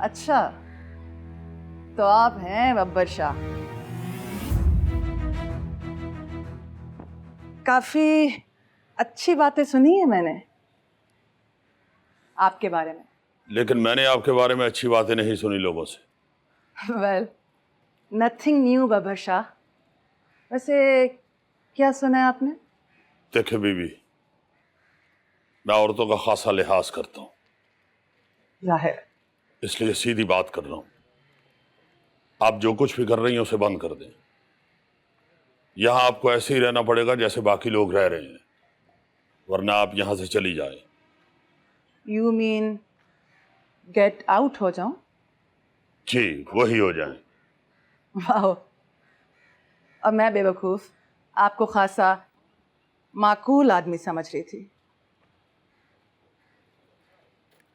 अच्छा, तो आप हैं बब्बर शाह। काफी अच्छी बातें सुनी है मैंने आपके बारे में। लेकिन मैंने आपके बारे में अच्छी बातें नहीं सुनी लोगों से। Well, nothing new Babbar Shah. वैसे क्या सुना है आपने? देखे बीबी, मैं औरतों का खासा लिहाज करता हूँ, जाहिर। इसलिए सीधी बात कर रहा हूँ। आप जो कुछ भी कर रही हैं उसे बंद कर दें। यहाँ आपको ऐसे ही रहना पड़ेगा जैसे बाकी लोग रह रहे हैं, वरना आप यहाँ से चली जाएं। यू मीन गेट आउट हो जाऊं? जी, वही हो जाएं। वाह, और मैं बेवकूफ आपको खासा माकूल आदमी समझ रही थी।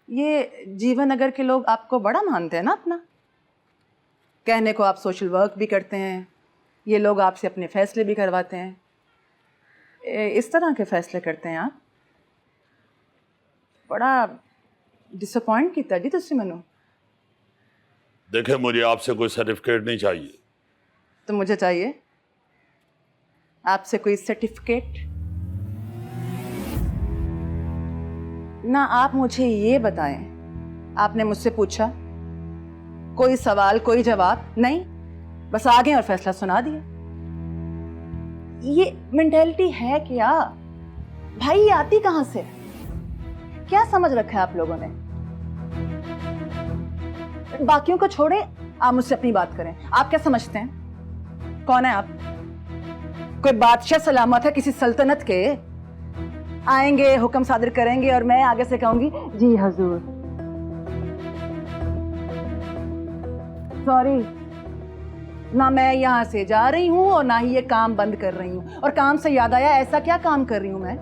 ये जीवन नगर के लोग आपको बड़ा मानते हैं ना अपना। कहने को आप सोशल वर्क भी करते हैं, ये लोग आपसे अपने फैसले भी करवाते हैं। इस तरह के फैसले करते हैं आप। बड़ा डिसअपॉइंट किया जी तुसी मैनू। देखे, मुझे आपसे कोई सर्टिफिकेट नहीं चाहिए। तो मुझे चाहिए आपसे कोई सर्टिफिकेट। ना आप मुझे ये बताएं, आपने मुझसे पूछा कोई सवाल कोई जवाब नहीं, बस आ गए और फैसला सुना दिया। ये मेंटेलिटी है क्या भाई? ये आती कहां से? क्या समझ रखा है आप लोगों ने? बाकियों को छोड़े, आप मुझसे अपनी बात करें। आप क्या समझते हैं? कौन है आप? कोई बादशाह सलामत है किसी सल्तनत के? आएंगे, हुक्म सादिर करेंगे और मैं आगे से कहूंगी जी हजूर। सॉरी, ना मैं यहां से जा रही हूं और ना ही ये काम बंद कर रही हूं। और काम से याद आया, ऐसा क्या काम कर रही हूं मैं?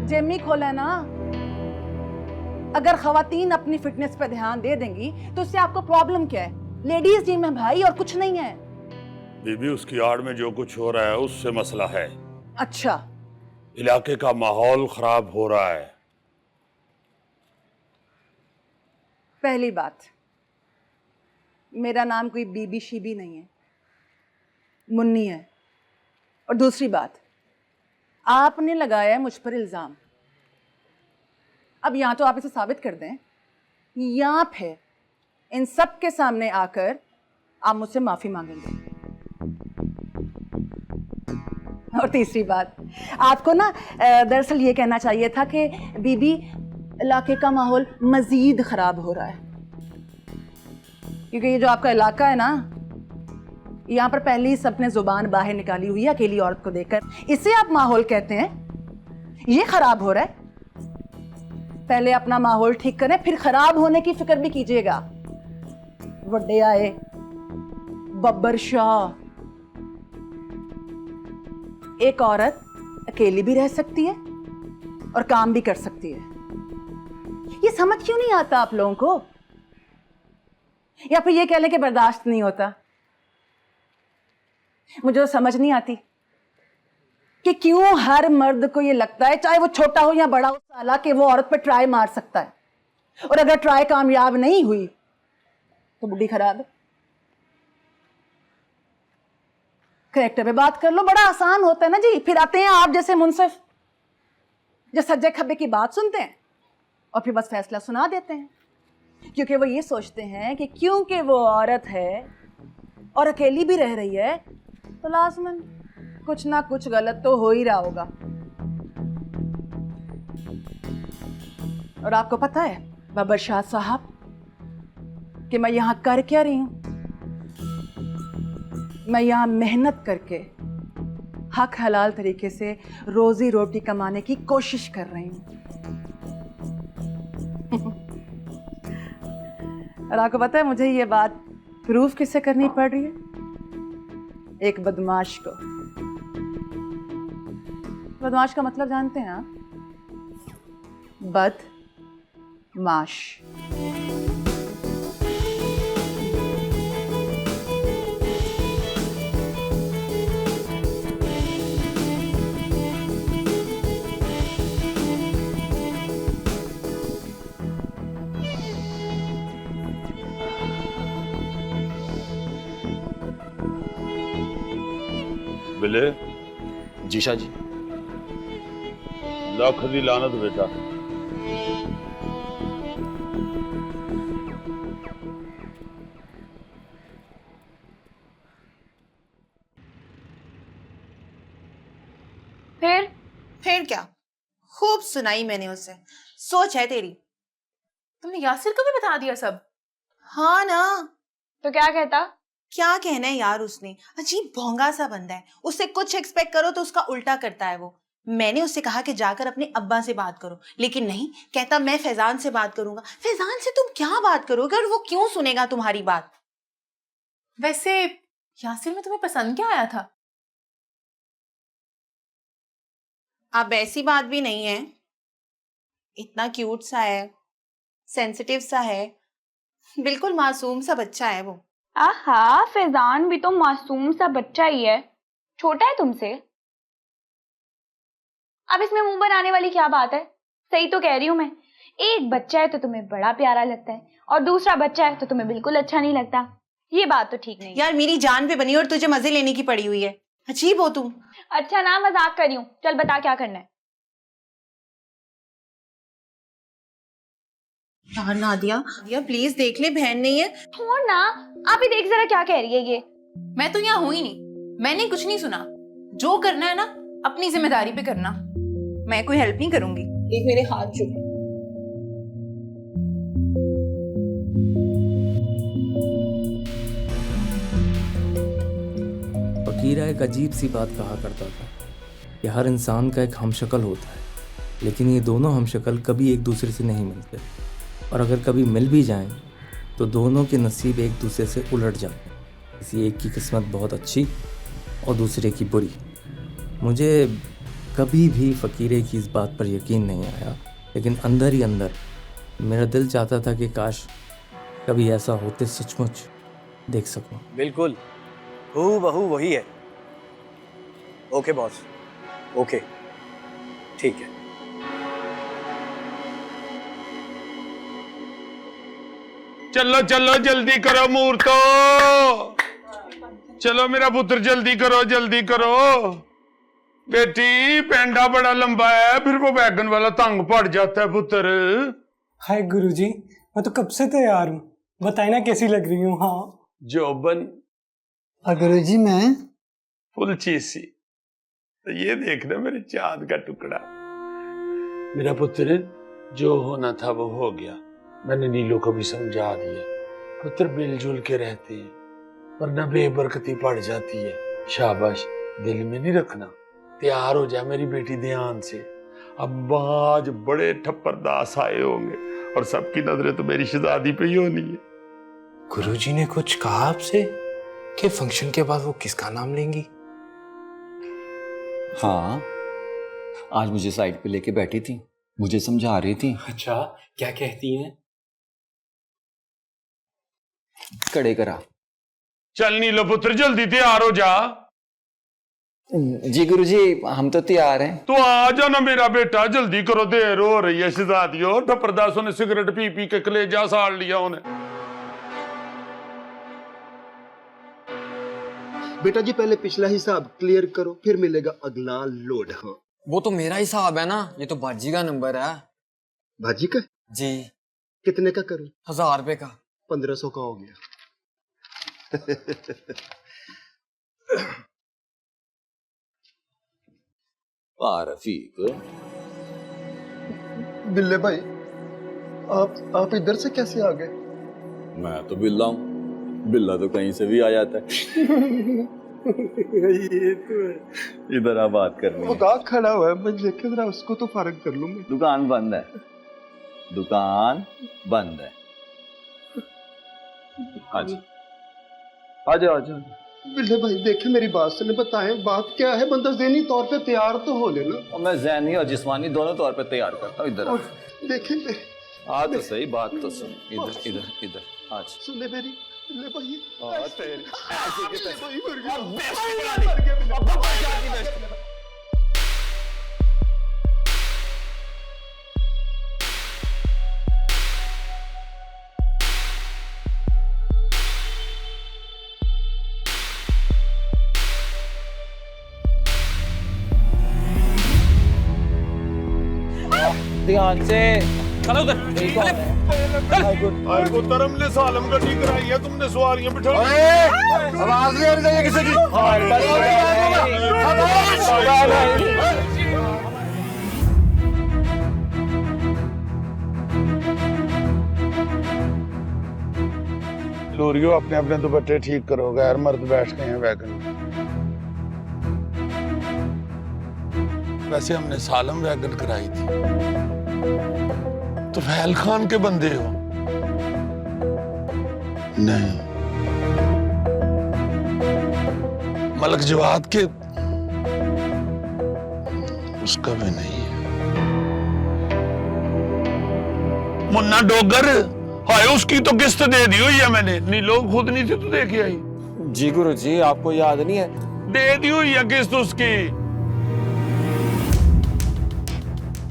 जिम ही खोला है ना। अगर खवातीन अपनी फिटनेस पे ध्यान दे देंगी तो उससे आपको प्रॉब्लम क्या है? लेडीज जिम है भाई, और कुछ नहीं है। बीबी, उसकी आड़ में जो कुछ हो रहा है उससे मसला है। अच्छा, इलाके का माहौल खराब हो रहा है। पहली बात, मेरा नाम कोई बीबी शीबी नहीं है, मुन्नी है। और दूसरी बात, आपने लगाया है मुझ पर इल्जाम। अब या तो आप इसे साबित कर दें, या फिर इन सब के सामने आकर आप मुझसे माफी मांगेंगे। और तीसरी बात, आपको ना दरअसल ये कहना चाहिए था कि बीबी, इलाके का माहौल मजीद खराब हो रहा है। क्योंकि ये जो आपका इलाका है ना, यहाँ पर पहले ही सबने जुबान बाहर निकाली हुई है अकेली औरत को देखकर। इसे आप माहौल कहते हैं? ये खराब हो रहा है। पहले अपना माहौल ठीक करें, फिर खराब होने की फिक्र भी कीजिएगा। वड्डे आए बब्बर शाह। एक औरत अकेली भी रह सकती है और काम भी कर सकती है। ये समझ क्यों नहीं आता आप लोगों को? या फिर ये कह लें कि बर्दाश्त नहीं होता। मुझे तो समझ नहीं आती कि क्यों हर मर्द को ये लगता है, चाहे वो छोटा हो या बड़ा हो, साला कि वो औरत पर ट्राई मार सकता है। और अगर ट्राई कामयाब नहीं हुई तो बुढ़ी खराब है। करेक्टर पे बात कर लो, बड़ा आसान होता है ना जी। फिर आते हैं आप जैसे मुंसिफ, जो सज्जे खब्बे की बात सुनते हैं और फिर बस फैसला सुना देते हैं। क्योंकि वो ये सोचते हैं कि क्योंकि वो औरत है और अकेली भी रह रही है तो लाजमन कुछ ना कुछ गलत तो हो ही रहा होगा। और आपको पता है बब्बर शाह साहब कि मैं यहां कर क्या रही हूं? मैं यहां मेहनत करके हक हलाल तरीके से रोजी रोटी कमाने की कोशिश कर रही हूं। और आपको पता है मुझे ये बात प्रूफ किससे करनी पड़ रही है? एक बदमाश को। बदमाश का मतलब जानते हैं आप? बदमाश। बिले जी शाह जी। लख दी लानत बेटा। फिर क्या, खूब सुनाई मैंने उसे। सोच है तेरी। तुमने यासिर को भी बता दिया सब? हाँ ना। तो क्या कहता? क्या कहना है यार, उसने अजीब भोंगा सा बंदा है। उससे कुछ एक्सपेक्ट करो तो उसका उल्टा करता है वो। मैंने उससे कहा कि जाकर अपने अब्बा से बात करो, लेकिन नहीं, कहता मैं फैजान से बात करूंगा। फैजान से तुम क्या बात करोगे और वो क्यों सुनेगा तुम्हारी बात? वैसे यासिर में तुम्हें पसंद क्या आया था? अब ऐसी बात भी नहीं है, इतना क्यूट सा है, सेंसिटिव सा है, बिल्कुल मासूम सा बच्चा है वो। आहा, फैजान भी तो मासूम सा बच्चा ही है, छोटा है तुमसे। अब इसमें मुंह बनाने वाली क्या बात है? सही तो कह रही हूं मैं। एक बच्चा है तो तुम्हें बड़ा प्यारा लगता है और दूसरा बच्चा है तो तुम्हें बिल्कुल अच्छा नहीं लगता। ये बात तो ठीक नहीं। यार मेरी जान पे बनी और तुझे मजे लेने की पड़ी हुई है। अजीब हो तुम। अच्छा ना, मजाक कर रही हूं। चल बता क्या करना है। यार नादिया प्लीज देख ले, बहन नहीं है। छोड़ ना, आप ही देख जरा क्या कह रही है ये। मैं तो यहाँ हूं ही नहीं, मैंने कुछ नहीं सुना। जो करना है ना अपनी जिम्मेदारी पे करना। मैं कोई हेल्प नहीं करूंगी। देख मेरे हाथ चुप। फकीरा एक अजीब सी बात कहा करता था कि हर इंसान का एक हमशक्ल होता है, लेकिन ये दोनों हमशक्ल कभी एक दूसरे से नहीं मिलते, और अगर कभी मिल भी जाएं तो दोनों के नसीब एक दूसरे से उलट जाते हैं। किसी एक की किस्मत बहुत अच्छी और दूसरे की बुरी। मुझे कभी भी फ़कीरे की इस बात पर यकीन नहीं आया, लेकिन अंदर ही अंदर मेरा दिल चाहता था कि काश कभी ऐसा होते सचमुच देख सकूं। बिल्कुल हूबहू वही है। ओके बॉस, ओके ठीक है। चलो चलो जल्दी करो मुहूर्तो, चलो मेरा पुत्र जल्दी करो जल्दी करो। बेटी पेंडा बड़ा लंबा है, फिर वो बैगन वाला तंग पड़ जाता है पुत्र। हाय गुरुजी, मैं तो कब से तैयार हूँ, बताए ना कैसी लग रही हूँ। हाँ जोबन गुरुजी मैं फुल चीसी, तो ये देखना मेरे चांद का टुकड़ा। मेरा पुत्र, जो होना था वो हो गया। मैंने नीलो को भी समझा दिया, पुत्र मिलजुल के रहते हैं वरना बेबरकती पड़ जाती है। शाबाश, दिल में नहीं रखना। तैयार हो जा मेरी बेटी ध्यान से। अब आज बड़े ठप्परदास आए होंगे और सबकी नजरें तो मेरी शहजादी पे ही होनी है। गुरुजी ने कुछ कहा आपसे कि फंक्शन के बाद वो किसका नाम लेंगी? हाँ, आज मुझे साइड पे लेके बैठी थी, मुझे समझा रही थी। अच्छा, क्या कहती हैं? कड़े करा। चल नीलो पुत्र जल्दी तैयार हो जा। जी गुरुजी, हम तो तैयार हैं। तो आ जा ना मेरा बेटा, जल्दी करो, देर हो रही है। शहजादियों, ठप्परदासों ने सिगरेट पी पी के कलेजा साड़ लिया उन्हें। बेटा जी पहले पिछला हिसाब क्लियर करो, फिर मिलेगा अगला लोड। हाँ वो तो मेरा हिसाब है ना, ये तो बाजी का नंबर है। भाजी का? जी। कितने का करूं? 1000 रुपए का। 1500 का हो गया। रफीक, बिल्ले भाई, आप इधर से कैसे आ गए? मैं तो बिल्ला हूँ, बिल्ला तो कहीं से भी आ जाता है। ये तो है। इधर आ बात करनी है। खुदा खड़ा हुआ है, मैं देखे जरा उसको तो फारग कर लूं मैं। दुकान बंद है, दुकान बंद है। आज आ जाओ। बिल्ले भाई देखे मेरी बात सुने, बताएं बात क्या है? बंदा ज़हनी तौर पे तैयार तो हो लेना। और मैं ज़हनी और जिस्मानी दोनों तौर पे तैयार करता हूँ। इधर आ। देखेंगे आ तो सही, बात तो सुन। इधर इधर इधर आज सुने मेरी बिल्ले भाई। तेरी बिल्ले भाई मर गया। ध्यान से। चलो उधर। तरम ने सालम गड्डी कराई है, तुमने सवारियां बिठा आवाज नहीं आनी चाहिए किसी की। लोरियो अपने अपने दुपट्टे ठीक करो, गैर मर्द बैठ गए हैं वैगन में। वैसे हमने सालम वैगन कराई थी। तो फैल खान के बंदे हो? नहीं। मलक जवाद के? उसका भी नहीं है। मुन्ना डोगर? हाय, उसकी तो किस्त दे दी हुई है मैंने। नहीं, लोग खुद नहीं थे तो दे के आई। जी गुरुजी, आपको याद नहीं है? दे दी हुई है किस्त उसकी।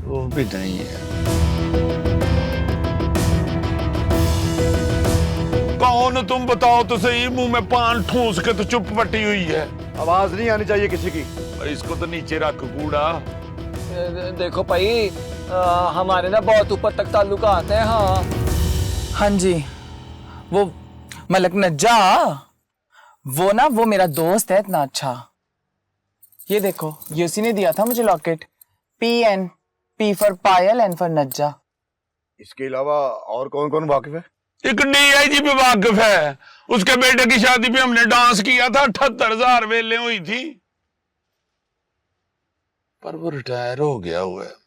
वो भी नहीं है। कौन तुम बताओ तो सही, मुंह में पान ठूस के तो चुप पटी हुई है। आवाज नहीं आनी चाहिए किसी की। इसको तो नीचे रख कूड़ा। देखो भाई, हमारे ना बहुत ऊपर तक ताल्लुकात हैं। हाँ हाँ जी, वो मलक नज्जा, वो मेरा दोस्त है इतना अच्छा। ये देखो, ये उसी ने दिया था मुझे locket. P for Payal, N for Najja. इसके अलावा और कौन कौन वाकिफ है? एक DIG पे वाकिफ है। उसके बेटे की शादी पे हमने डांस किया था, 78,000 वेले हुई थी। पर वो रिटायर हो गया हुआ है।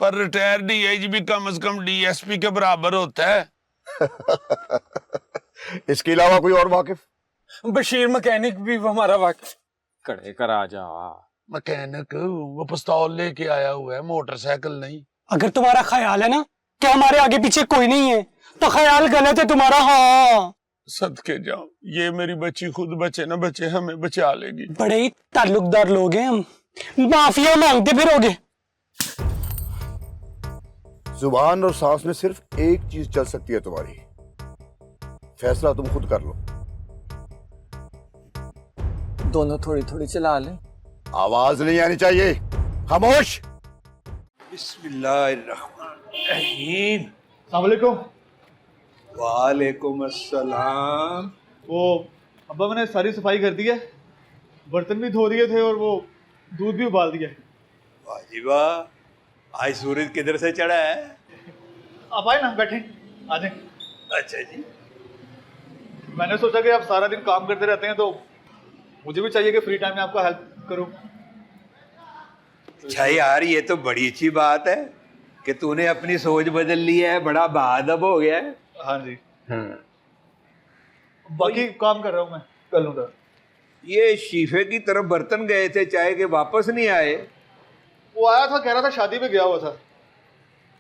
पर रिटायर DIG भी कम से कम DSP के बराबर होता है। इसके अलावा कोई और वाकिफ? बशीर मैकेनिक भी हमारा वाकिफ। कड़े कर आ जा। मैकेनिक वो पिस्तौल लेके आया हुआ है, मोटरसाइकिल नहीं। अगर तुम्हारा ख्याल है ना कि हमारे आगे पीछे कोई नहीं है, तो ख्याल गलत है तुम्हारा। हाँ, सदके जाओ, ये मेरी बच्ची खुद बचे ना बचे, हमें बचा लेगी। बड़े ही ताल्लुकदार लोग हैं हम, माफिया मांगते फिरोगे। जुबान और सांस में सिर्फ एक चीज चल सकती है तुम्हारी, फैसला तुम खुद कर लो। दोनों थोड़ी थोड़ी चला ले। आवाज नहीं आनी चाहिए, खामोश। बिस्मिल्लाहिर्रहमानिर्रहीम। अस्सलाम वालेकुम। वालेकुम अस्सलाम। वो अब्बा, मैंने सारी सफाई कर दी है, बर्तन भी धो दिए थे और वो दूध भी उबाल दिया। वाह जी वाह, आज सूरज किधर से चढ़ा है? आप आए ना, बैठे, आ जाए। अच्छा जी। मैंने सोचा कि आप सारा दिन काम करते रहते हैं तो मुझे भी चाहिए कि फ्री टाइम में आपका हेल्प करूं। अच्छा यार, ये तो बड़ी अच्छी बात है कि तूने अपनी सोच बदल ली है, बड़ा बहादुर हो गया है। हाँ जी। बाकी काम कर रहा हूँ मैं, कर लूँगा। ये शीफे की तरफ बर्तन गए थे, चाय के वापस नहीं आए? वो आया था, कह रहा था शादी पे गया हुआ था।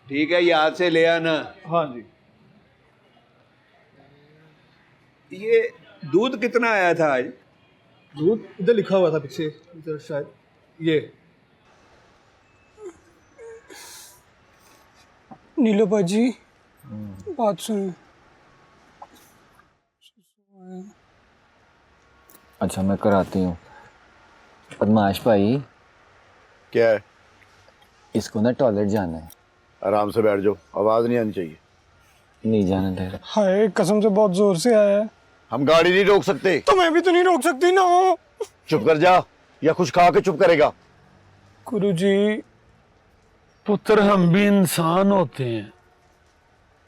ठीक है, याद से ले आना। हाँ जी। ये दूध कितना आया था आज? दूध इधर लिखा हुआ था पीछे, इधर शायद। ये नीलो बाजी, बात सुनो। अच्छा, मैं कराती हूँ। बदमाश भाई। क्या है? इसको ना टॉयलेट जाना है। आराम से बैठ जाओ, आवाज नहीं आनी चाहिए। नहीं जाना दे रहा। हाय, कसम से बहुत जोर से आया है। हम गाड़ी नहीं रोक सकते। तो मैं भी तो नहीं रोक सकती ना। चुप कर जा, या कुछ खा के चुप करेगा। गुरुजी, पुत्र, हम भी इंसान होते हैं।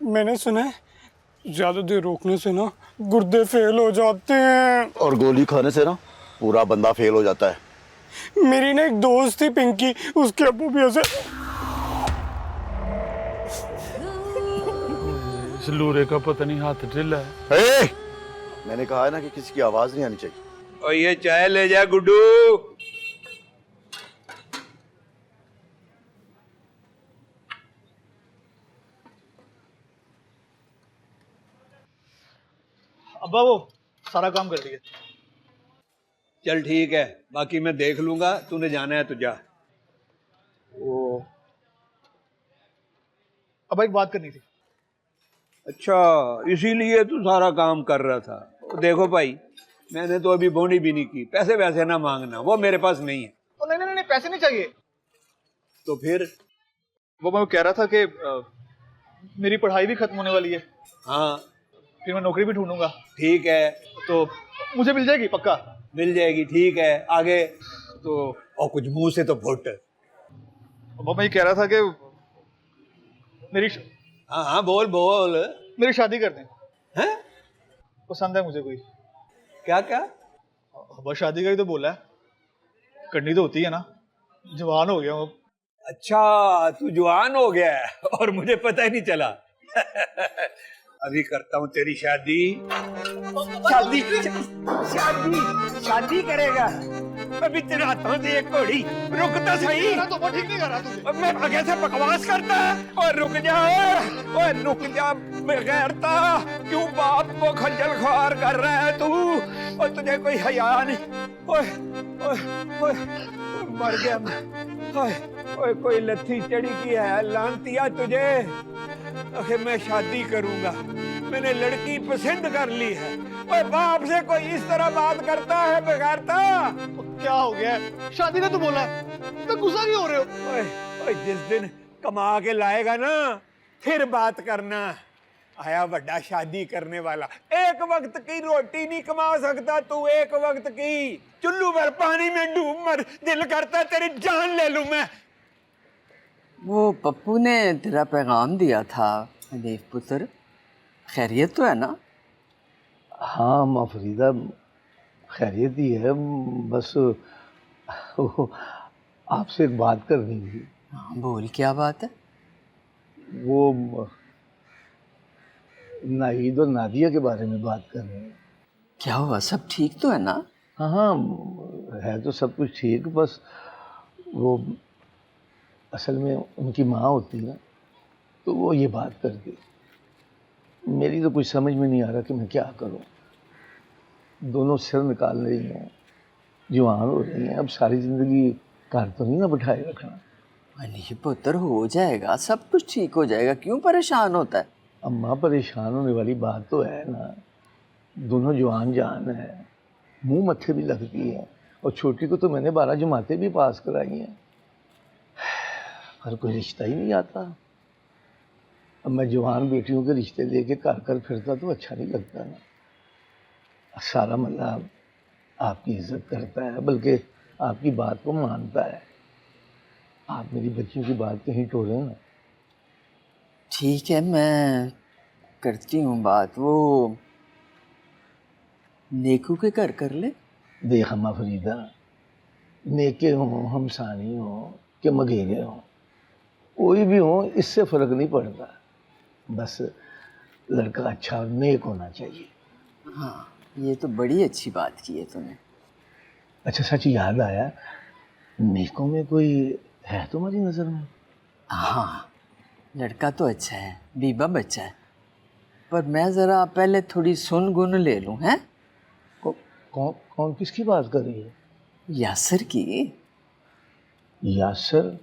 मैंने सुना है ज्यादा देर रोकने से ना गुर्दे फेल हो जाते हैं। और गोली खाने से ना पूरा बंदा फेल हो जाता है। मेरी ना एक दोस्त थी पिंकी, उसके अब्बू भी ऐसे। इस लूरे का पता नहीं हाथ ढिला है। मैंने कहा है ना कि किसी की आवाज नहीं आनी चाहिए। और ये चाय ले जा गुड्डू। अब्बा, वो सारा काम कर दिया। चल ठीक है, बाकी मैं देख लूंगा। तूने जाना है तो जा। वो अब एक बात करनी थी। अच्छा, इसीलिए तू सारा काम कर रहा था। देखो भाई, मैंने तो अभी बोनी भी नहीं की। पैसे वैसे ना मांगना, वो मेरे पास नहीं है। नहीं नहीं नहीं, पैसे नहीं चाहिए। तो फिर वो मैं कह रहा था कि मेरी पढ़ाई भी खत्म होने वाली है। हाँ, फिर मैं नौकरी भी ढूंढूंगा। ठीक है, तो मुझे मिल जाएगी पक्का? मिल जाएगी। ठीक है, आगे तो और कुछ मुंह से तो फुट। वो मैं कह रहा था कि मेरी हाँ हाँ, बोल बोल। मेरी शादी कर दें। हैं? पसंद है मुझे कोई। क्या क्या? बस शादी का ही तो बोला है, करनी तो होती है ना, जवान हो गया हूँ। अच्छा, तू जवान हो गया है और मुझे पता ही नहीं चला। अभी करता हूँ तेरी शादी। शादी शादी शादी करेगा? अभी तेरे हाथों से एक घोड़ी। रुकता सही। तो वो ठीक नहीं कर रहा तुझे। मैं आगे से बकवास करता है। और रुक जा, और रुक जा बेगैरता। क्यों बाप को खंजर ख्वार कर रहा है तू? और तुझे कोई हया नहीं। ओए ओए ओए, मर गया मैं। ओए कोई लत्थी चढ़ी की है लानतिया तुझे। आखिर मैं शादी करूंगा, मैंने लड़की पसंद कर ली है। ओए बाप से कोई इस तरह बात करता है बेगारता? क्या हो गया है? शादी का तो बोला है, तो गुस्सा क्यों हो रहे हो? ओए जिस दिन कमा के लाएगा ना फिर बात करना। आया बड़ा शादी करने वाला। एक वक्त की रोटी नहीं कमा सकता तू, एक वक्त की। चुल्लू भर पानी में डूब मर, दिल करता तेरी जान ले लूं मैं। वो पप्पू ने तेरा पैगाम दिया था हनीफ पुत्र, खैरियत तो है ना? हाँ माँ फरीदा, खैरियत ही है। बस आपसे एक बात करनी थी। बोल, क्या बात है? वो नाहिद और नादिया के बारे में बात कर रहे हैं। क्या हुआ, सब ठीक तो है ना? हाँ हाँ, है तो सब कुछ ठीक। बस वो असल में उनकी माँ होती है ना, तो वो ये बात करती। मेरी तो कुछ समझ में नहीं आ रहा कि मैं क्या करूं। दोनों सिर निकाल रही हैं, जवान हो रही हैं। अब सारी ज़िंदगी घर तो नहीं ना बिठाए रखना। नहीं पुत्र, हो जाएगा, सब कुछ ठीक हो जाएगा। क्यों परेशान होता है? अम्मा, परेशान होने वाली बात तो है ना। दोनों जवान जान है, मुंह मत्थे भी लगती है। और छोटी को तो मैंने 12 जमातें भी पास कराई हैं, पर कोई रिश्ता ही नहीं आता। अब मैं जवान बेटियों के रिश्ते लेके घर कर फिरता तो अच्छा नहीं लगता ना। सारा मतलब आपकी इज्जत करता है, बल्कि आपकी बात को मानता है। आप मेरी बच्चियों की बात कहीं टोले ना। ठीक है, मैं करती हूँ बात। वो नेकू के घर कर ले। देख अम्मा फरीदा, नेके हों, हमसानी हों कि मगेरे हों, कोई भी हो, इससे फ़र्क नहीं पड़ता। बस लड़का अच्छा और नेक होना चाहिए। हाँ, ये तो बड़ी अच्छी बात की है तूने। अच्छा सच याद आया, नेकों में कोई है तुम्हारी नज़र में? हाँ, लड़का तो अच्छा है, बीबा बच्चा है। पर मैं ज़रा पहले थोड़ी सुन गुन ले लूँ, हैं? कौन किसकी बात कर रही है? यासर की। यासर?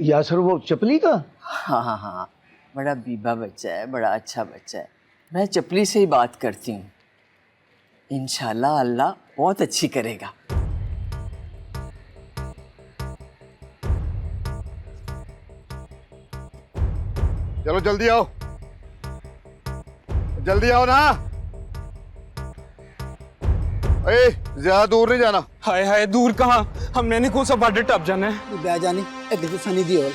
यासर वो चपली का? हाँ हाँ हाँ, बड़ा बीबा बच्चा है, बड़ा अच्छा बच्चा है। मैं चपली से ही बात करती हूँ। इंशाल्लाह अल्लाह बहुत अच्छी करेगा। चलो जल्दी आओ, जल्दी आओ ना। ए, ज्यादा दूर नहीं जाना। हाय हाय, दूर कहाँ? हमने कौन सा बार्डर टप जाना है? बह जानी देखो सनी दी और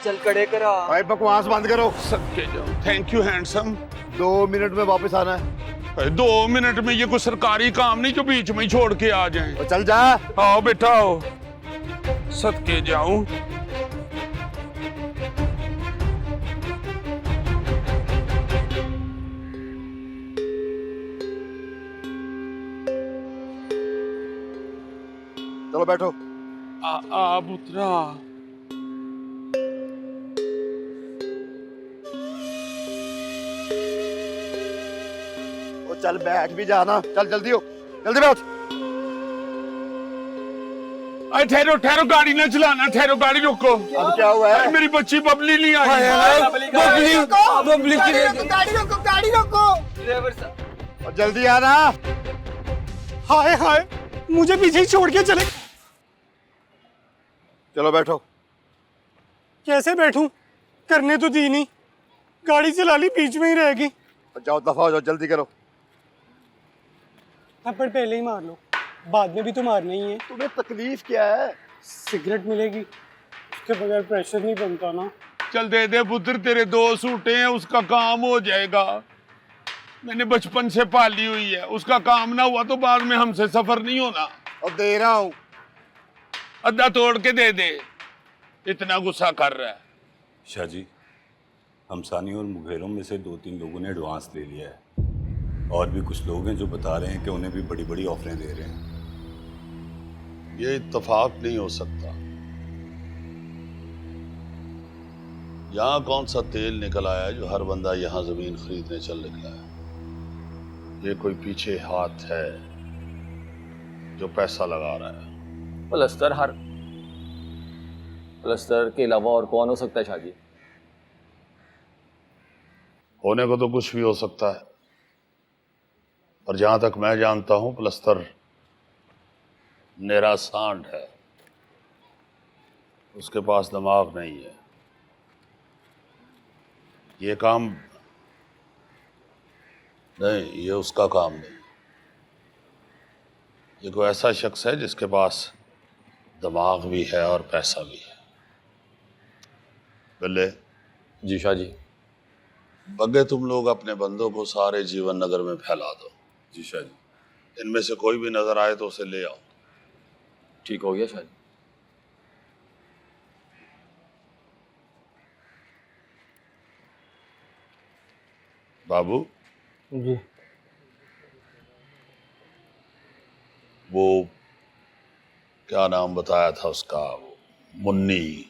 चल कड़े करा। भाई बकवास बंद करो। सबके जाओ। Thank you handsome. 2 मिनट में वापस आना है। 2 मिनट में ये कोई सरकारी काम नहीं जो बीच में ही छोड़ के आ जाएं। तो चल जा। आओ बेटा आओ, सदके जाऊं। चलो बैठो। आ पुत्रा। ओ चल बैठ भी जाना, चल जल्दी हो, जल्दी बैठ। अरे ठहरो ठहरो, गाड़ी ना चलाना, ठहरो, गाड़ी रोको। अब क्या हुआ है? मेरी बच्ची बबली नहीं आई। बबली गाड़ी रोको, गाड़ी रोको। ड्राइवर साहब और जल्दी आना। हाय हाय, मुझे पीछे ही छोड़ के चले। चलो बैठो। कैसे बैठूं? करने तो दी नहीं, गाड़ी चला ली, बीच में ही रहेगी। जाओ दफा हो जाओ, जल्दी करो। थप्पड़ पहले ही मार लो, बाद में भी तो मारना ही है। तुम्हें तकलीफ क्या है? सिगरेट मिलेगी, उसके बगैर प्रेशर नहीं बनता ना। चल दे दे पुत्र, तेरे 2 सूटे हैं, उसका काम हो जाएगा। मैंने बचपन से पाली हुई है, उसका काम ना हुआ तो बाद में हमसे सफर नहीं होना। और दे रहा हूँ, अद्धा तोड़ के दे दे, इतना गुस्सा कर रहा है। शाह जी, हमसानी और मुगेरों में से 2-3 लोगों ने एडवांस ले लिया है, और भी कुछ लोग हैं जो बता रहे हैं कि उन्हें भी बड़ी बड़ी ऑफरें दे रहे हैं। ये इत्तेफाक नहीं हो सकता। यहाँ कौन सा तेल निकल आया है जो हर बंदा यहाँ जमीन खरीदने चल निकला है? ये कोई पीछे हाथ है जो पैसा लगा रहा है। प्लस्तर के अलावा और कौन हो सकता है शाह जी? होने को तो कुछ भी हो सकता है, और जहां तक मैं जानता हूं प्लस्तर नेरा सांड है, उसके पास दिमाग नहीं है। ये काम नहीं, ये उसका काम नहीं। ये कोई ऐसा शख्स है जिसके पास दिमाग भी है और पैसा भी है। बल्ले जी शाह जी। बग्गे, तुम लोग अपने बंदों को सारे जीवन नगर में फैला दो। जी शाह जी। इनमें से कोई भी नजर आए तो उसे ले आओ। ठीक हो गया शाह जी। बाबू जी। वो क्या नाम बताया था उसका, वो मुन्नी,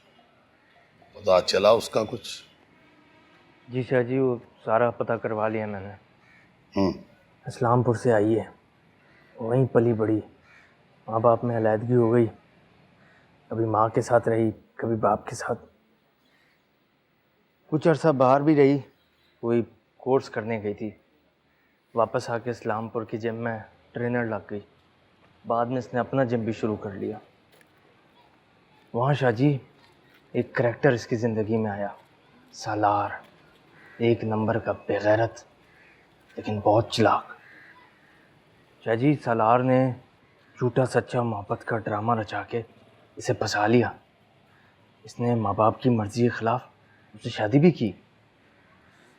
पता चला उसका कुछ? जी शाह जी, वो सारा पता करवा लिया मैंने। इस्लामपुर से आई है, वहीं पली बड़ी, माँ बाप में अलहदगी हो गई, कभी माँ के साथ रही कभी बाप के साथ। कुछ अरसा बाहर भी रही, कोई कोर्स करने गई थी, वापस आके इस्लामपुर की जिम में ट्रेनर लग गई। बाद में इसने अपना जिम भी शुरू कर लिया। वहाँ शाह जी एक करैक्टर इसकी ज़िंदगी में आया, सालार, एक नंबर का बेगैरत लेकिन बहुत चालाक। शाह जी, सालार ने झूठा सच्चा मोहब्बत का ड्रामा रचा के इसे फंसा लिया। इसने माँ बाप की मर्जी के खिलाफ उससे शादी भी की।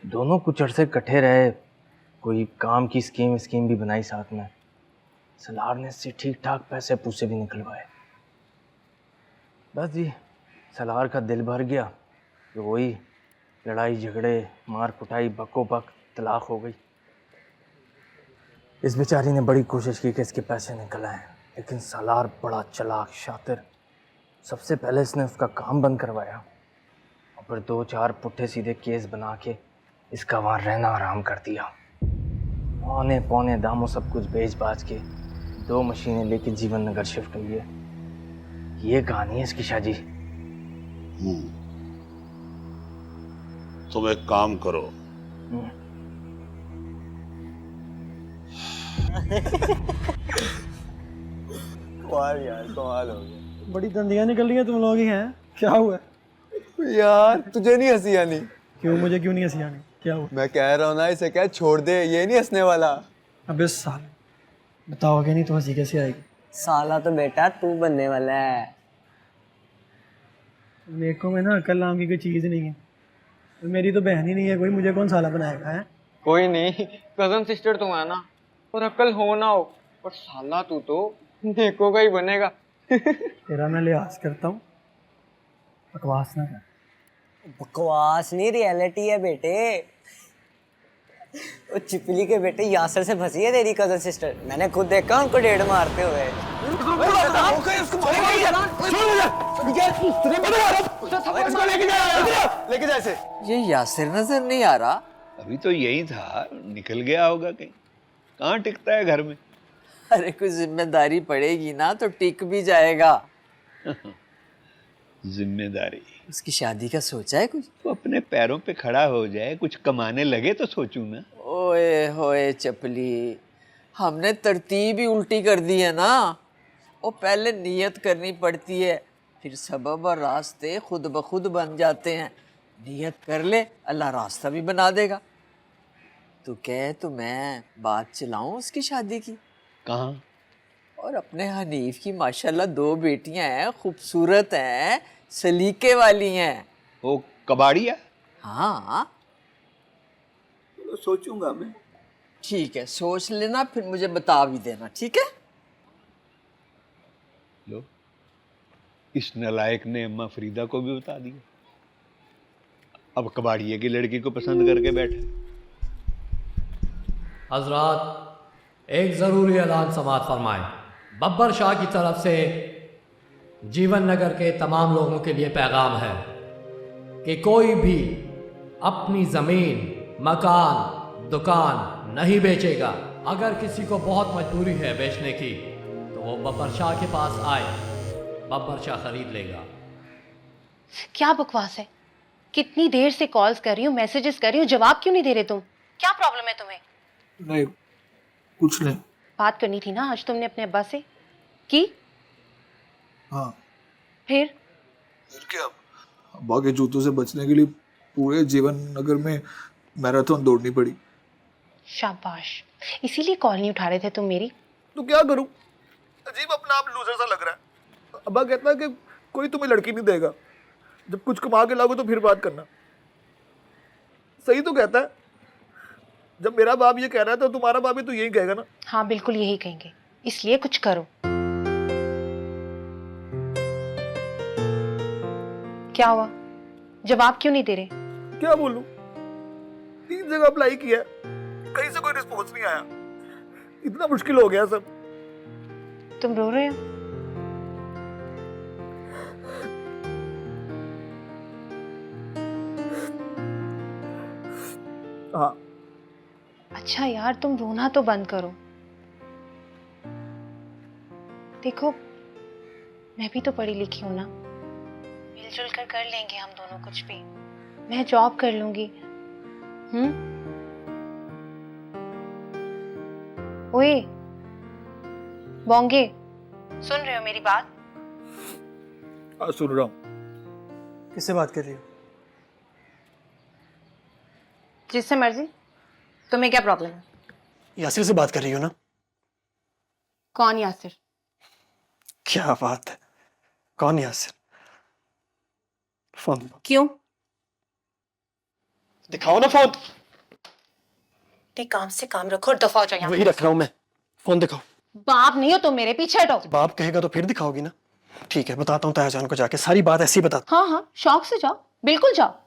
दोनों कुछ अरसे इकट्ठे रहे, कोई काम की स्कीम भी बनाई साथ में। सालार ने इससे ठीक ठाक पैसे पूसे भी निकलवाए। बस जी, सालार का दिल भर गया तो वही लड़ाई झगड़े, मार कुटाई, बको बक, तलाक हो गई। इस बेचारी ने बड़ी कोशिश की कि इसके पैसे निकल आए, लेकिन सालार बड़ा चालाक शातिर। सबसे पहले इसने उसका काम बंद करवाया और फिर 2-4 पुट्ठे सीधे केस बना के इसका वहाँ रहना आराम कर दिया। औने पौने दामों सब कुछ बेच बाच के 2 मशीनें लेके जीवन नगर शिफ्ट हुई है। ये कहानी है इसकी शाह जी। तुम एक काम करो, यार कमाल हो गया। बड़ी दंदियां निकल रही हैं तुम लोग ही हैं, क्या हुआ? यार तुझे नहीं हंसी आनी? क्यों, मुझे क्यों नहीं हंसी आनी? क्या हुआ? मैं कह रहा हूँ ना, इसे क्या छोड़ दे, ये नहीं हंसने वाला। अबे साल, बताओगे नहीं तो हंसी कैसे आएगी? साला तो बेटा तू बनने वाला है। मेरे को में ना अकल नाम की कोई चीज़ नहीं है, मेरी तो बहन ही नहीं है कोई, मुझे कौन साला बनाएगा है? कोई नहीं, कजन सिस्टर तुम है ना, और अकल हो ना हो, पर साला तू तो नेको का ही बनेगा। तेरा मैं लिहाज करता हूँ, बकवास ना कर। बकवास नहीं, रियलिटी है बेटे। वो चिपली के बेटे यासर से फंसी है तेरी कजन सिस्टर, मैंने खुद देखा उनको डेढ़ मारते हुए। लेके जा इसे। ये यासिर नजर नहीं आ रहा। अभी तो यही था, निकल गया होगा कहीं। कहाँ टिकता है घर में? अरे कोई जिम्मेदारी पड़ेगी ना तो टिक भी जाएगा। जिम्मेदारी? उसकी शादी का सोचा है कुछ? तो अपने पैरों पे खड़ा हो जाए, कुछ कमाने लगे तो सोचूं ना। ओए होए चपली, हमने तरतीब ही उल्टी कर दी है ना। वो पहले नियत करनी पड़ती है, फिर सबब और रास्ते खुद ब खुद बन जाते हैं। नियत कर ले, अल्लाह रास्ता भी बना देगा। तू कह तो मैं बात चलाऊं उसकी शादी की। कहाँ? और अपने हनीफ की माशाल्लाह 2 बेटियां हैं, खूबसूरत हैं, सलीके वाली हैं। वो कबाड़ी है? हाँ तो सोचूंगा मैं। ठीक है, सोच लेना, फिर मुझे बता भी देना, ठीक है? लो, इस नलायक ने अम्मा फरीदा को भी बता दिया। अब कबाड़िए की लड़की को पसंद करके बैठे। हजरात, एक ज़रूरी ऐलान समाअत फरमाएं। बब्बर शाह की तरफ से जीवन नगर के तमाम लोगों के लिए पैगाम है कि कोई भी अपनी ज़मीन, मकान, दुकान नहीं बेचेगा। अगर किसी को बहुत मजबूरी है बेचने की तो वो बब्बर शाह के पास आए, बब्बर शाह खरीद लेगा। क्या बकवास है? कितनी देर से कॉल्स कर रही हूँ, मैसेजेस कर रही हूँ, जवाब क्यों नहीं दे रहे तुम? क्या प्रॉब्लम है तुम्हें? नहीं, कुछ नहीं। बात करनी थी ना आज तुमने अपने अब्बा से की? हाँ। फिर क्या? अब्बा के जूतों से बचने के लिए पूरे जीवन नगर में मैराथन दौड़नी पड़ी। शाबाश, इसीलिए कॉल नहीं उठा रहे थे तुम मेरी। तो क्या करूं? अजीब अपना आप लूजर सा लग रहा है। अब्बा कहता है कि कोई तुम्हें लड़की नहीं देगा, जब कुछ कमा के लागो तो फिर बात करना। सही तो कहता है। जब मेरा बाप ये कह रहा है तो तुम्हारा बाप भी तो यही कहेगा ना। हाँ बिल्कुल यही कहेंगे, इसलिए कुछ करो। क्या हुआ? जवाब क्यों नहीं दे रहे? क्या बोलूं? 3 जगह अप्लाई किया, कहीं से कोई रिस्पॉन्स नहीं आया। इतना मुश्किल हो गया सब। तुम रो रहे हो? हाँ। अच्छा यार, तुम रोना तो बंद करो। देखो, मैं भी तो पढ़ी लिखी हूं ना, मिलजुल कर लेंगे हम दोनों कुछ भी। मैं जॉब कर लूंगी। ओए बोंगे, सुन रहे हो मेरी बात? सुन रहा हूँ। किससे बात कर रही हो? जिससे मर्जी। तुम्हें क्या प्रॉब्लम है? यासिर से बात कर रही हो ना? कौन यासिर? क्या बात है, कौन यासिर? फोन क्यों? दिखाओ ना फोन। काम से काम रखो और दफा हो जाओ यहाँ। वही रख रहा हूं मैं, फोन दिखाओ। बाप नहीं हो तुम, मेरे पीछे हटो। बाप कहेगा तो फिर दिखाओगी ना? ठीक है, बताता हूँ तायाजान को जाके, सारी बात ऐसी बता। हाँ हाँ, शौक से जाओ, बिल्कुल जाओ।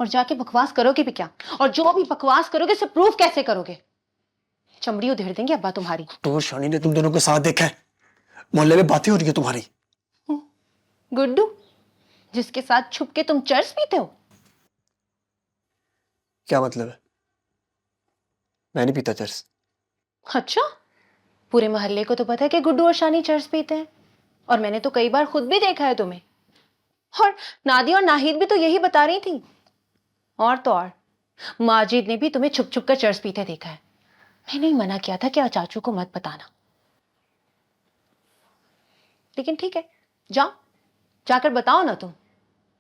और जाके बकवास करोगे भी क्या? और जो भी बकवास करोगे उसे प्रूफ कैसे करोगे? चमड़ी उधेड़ देंगे अब्बा तुम्हारी। तो शानी ने तुम दोनों को साथ देखा है, मोहल्ले में बातें हो रही है तुम्हारी। गुड्डू, जिसके साथ छुप के तुम चर्स पीते हो? क्या मतलब है? मैं नहीं पीता चर्स। अच्छा, पूरे मोहल्ले को तो पता है कि गुड्डू और शानी चर्स पीते हैं, और मैंने तो कई बार खुद भी देखा है तुम्हें। और नादी और नाहिद भी तो यही बता रही थी। और तो और माजिद ने भी तुम्हें छुप छुप कर चर्स पीते देखा है। मैंने ही मना किया था कि चाचू को मत बताना, लेकिन ठीक है, जाओ, जाकर बताओ ना तुम।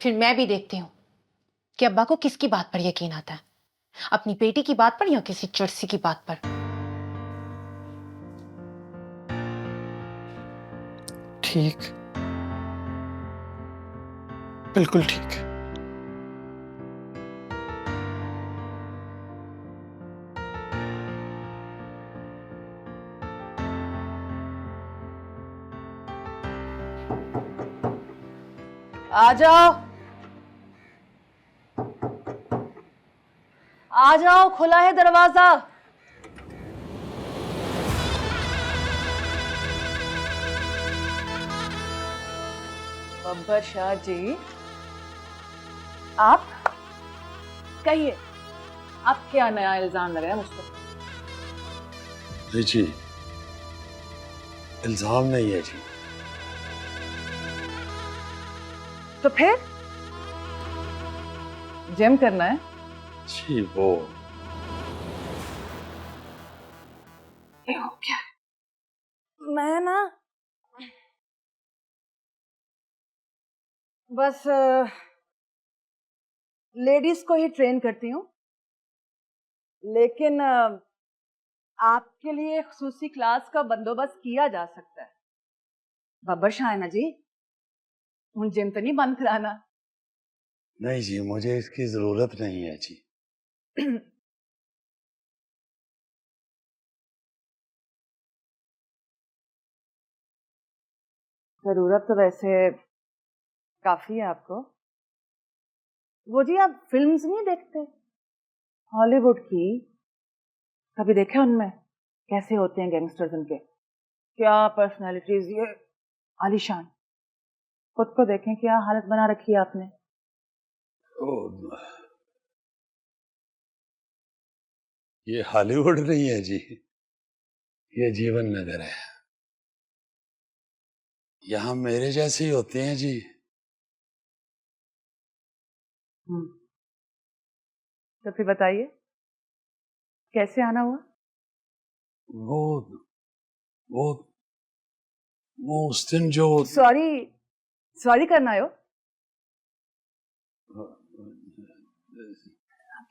फिर मैं भी देखती हूं कि अब्बा को किसकी बात पर यकीन आता है, अपनी बेटी की बात पर या किसी चर्सी की बात पर। ठीक, बिल्कुल ठीक। आ जाओ, आ जाओ, खुला है दरवाजा। बब्बर शाह जी, आप कहिए, आप क्या नया इल्जाम लगाया मुझ पर? नहीं जी, इल्जाम नहीं है जी। तो फिर जिम करना है? जी वो ये हो क्या? मैं ना बस लेडीज को ही ट्रेन करती हूँ, लेकिन आपके लिए खुसूसी क्लास का बंदोबस्त किया जा सकता है। बब्बर शाह है ना जी, हूँ जिम तो नहीं बंद कराना। नहीं जी, मुझे इसकी जरूरत नहीं है जी। जरूरत तो वैसे काफी है आपको। वो जी आप फिल्म्स नहीं देखते हॉलीवुड की? कभी देखे उनमें कैसे होते हैं गैंगस्टर्स? उनके क्या पर्सनालिटीज, ये आलीशान। खुद को देखें क्या हालत बना रखी है आपने। ये हॉलीवुड नहीं है जी, ये जीवन नगर है। यहाँ मेरे जैसे ही होते हैं जी। तो फिर बताइए कैसे आना हुआ? वो उस दिन जो सॉरी करना आयो?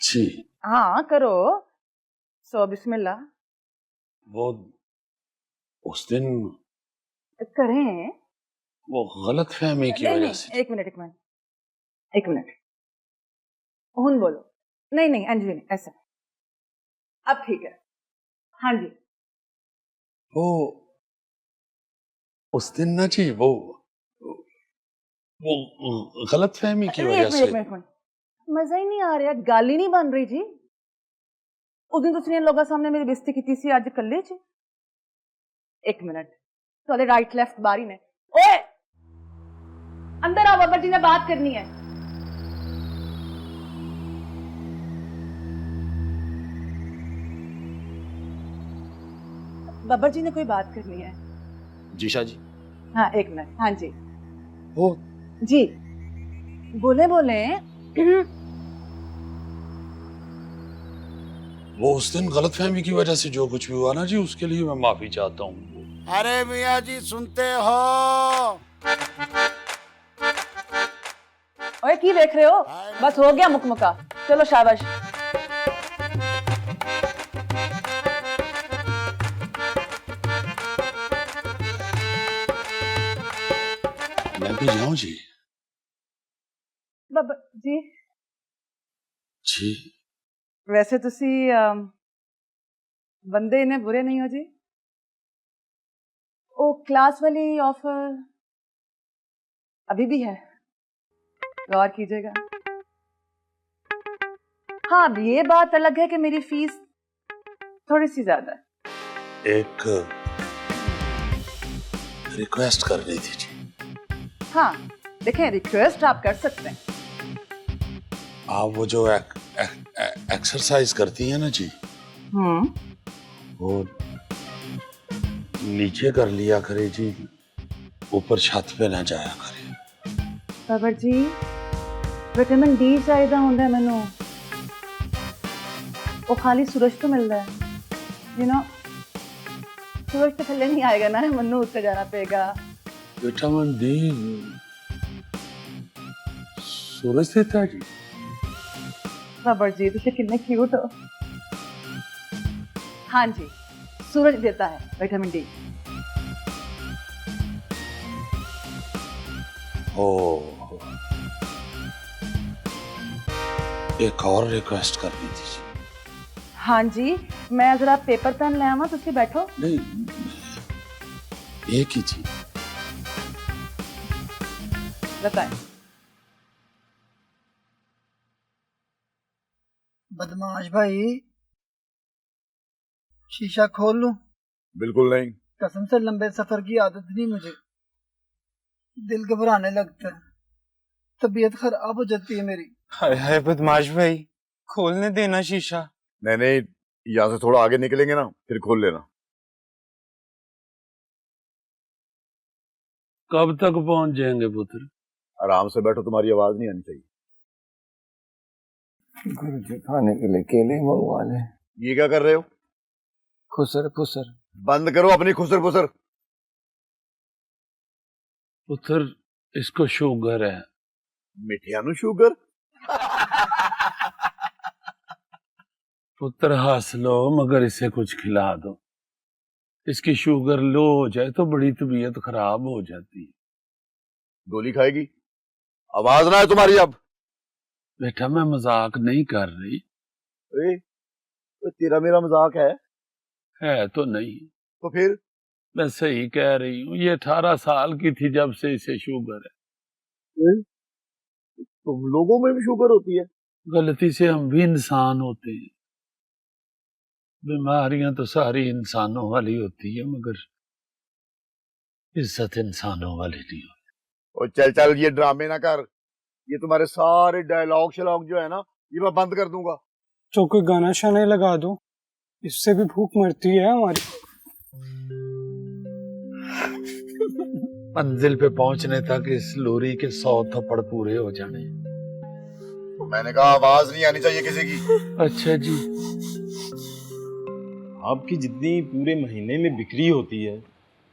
जी हाँ करो, सो बिस्मिल्लाह। वो उस दिन करें। वो गलत फहमी की नहीं, वजह नहीं, से। एक मिनट हुन बोलो। नहीं अंजलि नहीं, ऐसा अब ठीक है। हाँ जी। वो उस दिन ना जी, वो गलत फहमी की वजह से। एक मिनट मजा ही नहीं आ रहा, गल ही नहीं बन रही जी। उस दिन तुसीं लोगों सामने मेरी बेइज्जती की सी, अज कल्ले जी। एक मिनट, तो राइट लेफ्ट बारी ने। ओए अंदर आओ, बब्बर जी ने बात करनी है। बब्बर जी ने कोई बात करनी है। जीशा जी। हाँ एक मिनट। हाँ जी। वो जी बोले। वो उस दिन गलत फहमी की वजह से जो कुछ भी हुआ ना जी, उसके लिए मैं माफी चाहता हूँ। अरे मियाँ जी सुनते हो? ओए की देख रहे हो? बस हो गया मुकमुका, चलो शाबाश। मैं भी जाऊं जी? बब्बर जी जी वैसे तुसी बंदे इन्हें बुरे नहीं हो जी। ओ क्लास वाली ऑफर अभी भी है, गौर कीजिएगा। हाँ अब ये बात अलग है कि मेरी फीस थोड़ी सी ज्यादा है। एक रिक्वेस्ट करनी थी जी। हाँ देखें, रिक्वेस्ट आप कर सकते हैं। आप वो जो एक्सरसाइज करती हैं ना जी, वो नीचे कर लिया करे जी, ऊपर छत पे ना जाया करे। बब्बर जी विटामिन डी चाहिए होंगे मैनू, वो खाली सूरज तो मिलता है यू नो। सूरज तो थल्ले नहीं आएगा ना, मनु उत्ते जाना पेगा। विटामिन डी सूरज देता है जी। बब्बर जी तुझे कितने क्यूट हो। हाँ जी सूरज देता है विटामिन डी। ओ एक और रिक्वेस्ट करनी थी जी। हाँ जी मैं जरा पेपर पेन ले आवा, तुसी बैठो। नहीं एक ही चीज बताएं। बदमाश भाई शीशा खोल लूं? बिल्कुल नहीं। कसम से लंबे सफर की आदत नहीं मुझे, दिल घबराने लगता है, तबीयत खराब हो जाती है मेरी। हाय हाय बदमाश भाई, खोलने देना शीशा। नहीं यहाँ से थोड़ा आगे निकलेंगे ना, फिर खोल लेना। कब तक पहुंच जाएंगे पुत्र? आराम से बैठो, तुम्हारी आवाज नहीं आनी चाहिए। गुरुजी खाने के लिए केले मंगवा ले। ये क्या कर रहे हो? खुसर खुसर। बंद करो अपनी खुसर फुसर। पुत्र इसको शुगर है, मिठिया नु शुगर। पुत्र हंस लो मगर इसे कुछ खिला दो। इसकी शुगर लो हो जाए तो बड़ी तबीयत खराब हो जाती है। गोली खाएगी? आवाज ना है तुम्हारी अब। बेटा मैं मजाक नहीं कर रही। तो तेरा मेरा मजाक है तो नहीं। तो फिर? मैं सही कह रही हूँ, ये 18 साल की थी जब से इसे शुगर है। तुम लोगों में भी शुगर होती है? गलती से हम भी इंसान होते हैं। बीमारियां तो सारी इंसानों वाली होती है मगर इज्जत इंसानों वाली नहीं होती। और चल चल ये ड्रामे ना कर। ये तुम्हारे सारे डायलॉग शलॉग जो है ना, ये मैं बंद कर दूंगा। तो कोई गाना शाना लगा दो, इससे भी भूख मरती है हमारी। मंजिल पे पहुंचने तक इस लोरी के 100 थप्पड़ पूरे हो जाने। तो मैंने कहा आवाज नहीं आनी चाहिए किसी की। अच्छा जी। आपकी जितनी पूरे महीने में बिक्री होती है,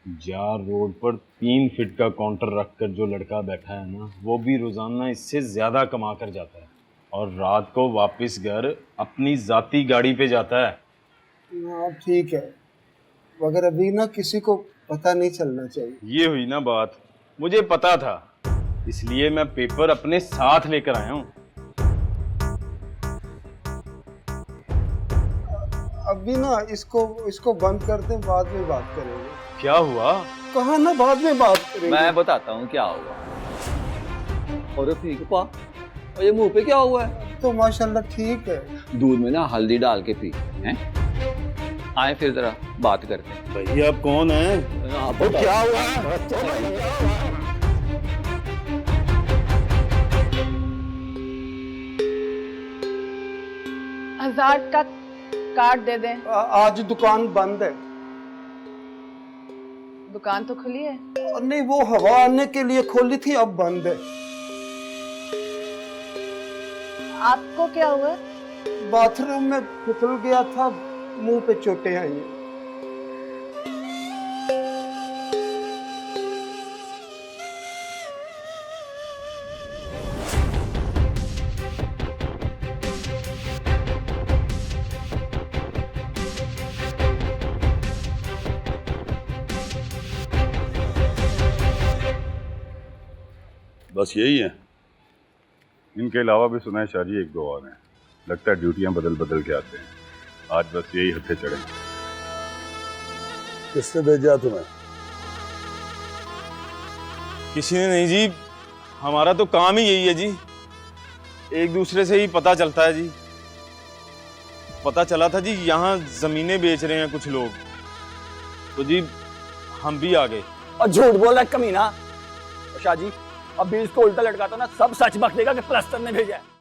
जार रोड पर 3 फीट का काउंटर रखकर जो लड़का बैठा है ना, वो भी रोजाना इससे ज्यादा कमा कर जाता है और रात को वापस घर अपनी जाती गाड़ी पे जाता है। हाँ ठीक है, मगर अभी ना किसी को पता नहीं चलना चाहिए। ये हुई ना बात। मुझे पता था, इसलिए मैं पेपर अपने साथ लेकर आया हूँ। अभी ना इसको बंद कर दें, बाद में बात करेंगे। क्या हुआ? कहा ना बाद में बात करेंगे। मैं बताता हूँ क्या हुआ। और ठीक पा, और ये मुंह पे क्या हुआ है? तो माशाल्लाह ठीक है। दूध में ना हल्दी डाल के पी हैं। आए फिर जरा बात करते हैं। भैया आप कौन हैं? आपको क्या हुआ? हजार का कार्ड दे दें। आज दुकान बंद है। दुकान तो खुली है। नहीं, वो हवा आने के लिए खोली थी, अब बंद है। आपको क्या हुआ? बाथरूम में फिसल गया था, मुंह पे चोटें आई हैं। बस यही है? इनके अलावा भी सुना है शाहजी 1-2 और हैं। लगता है ड्यूटियां बदल बदल के आते हैं। आज बस यही हत्थे चढ़े। किसने भेजा तुम्हें? किसी ने नहीं जी, हमारा तो काम ही यही है जी। एक दूसरे से ही पता चलता है जी। पता चला था जी यहाँ जमीनें बेच रहे हैं कुछ लोग, तो जी हम भी आ गए। और झूठ बोल रहा है कमीना। शाहजी अब भी इसको उल्टा लटकाता ना, सब सच बक देगा कि प्लस्तर ने भेजा है।